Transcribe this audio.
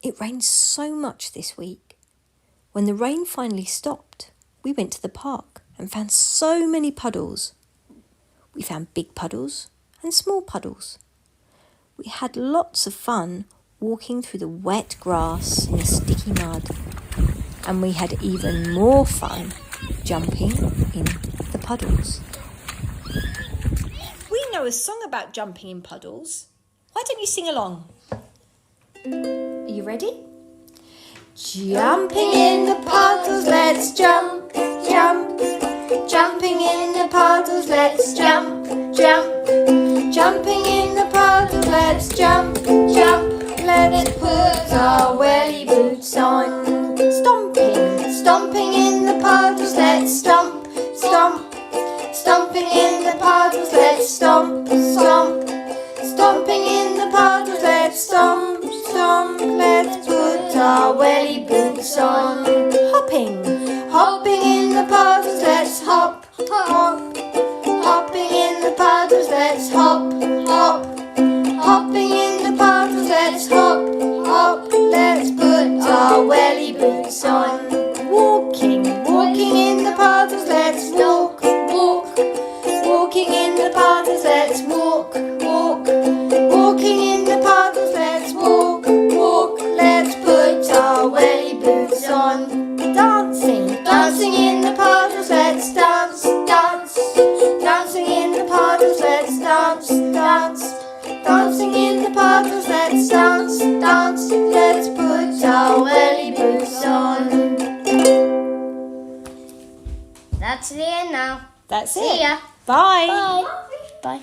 It rained so much this week. When the rain finally stopped, we went to the park and found so many puddles. We found big puddles and small puddles. We had lots of fun walking through the wet grass and the sticky mud. And we had even more fun jumping in the puddles. We know a song about jumping in puddles. Why don't you sing along? Are you ready? Jumping in the puddles, let's jump, jump. Jumping in the puddles, let's jump, jump. Jumping in the puddles, let's jump, jump. Let's put our welly boots on. Stomping, stomping in the puddles, let's stomp, stomp. Stomping in the puddles, let's stomp, stomp. Stomping in the puddles, let's stomp, stomp. Let's put our welly boots on. Hopping, Hopping in the puddles, let's hop, hop. Hopping in the puddles, let's hop, hop. Hopping in the puddles, let's hop, hop. Let's put our welly boots on. walking, Walking in the puddles, let's walk, walk. Walking in the puddles, let's walk, walk. Walking in the puddles, let's walk, walk. Let's put our welly boots on. dancing, Dancing in the puddles, let's dance, dance. Dancing in the puddles, let's dance, dance. Dancing in the puddles, let's dance, dance. Let's put our welly boots on. That's the end now. That's See it. ya. Bye. Bye. Bye.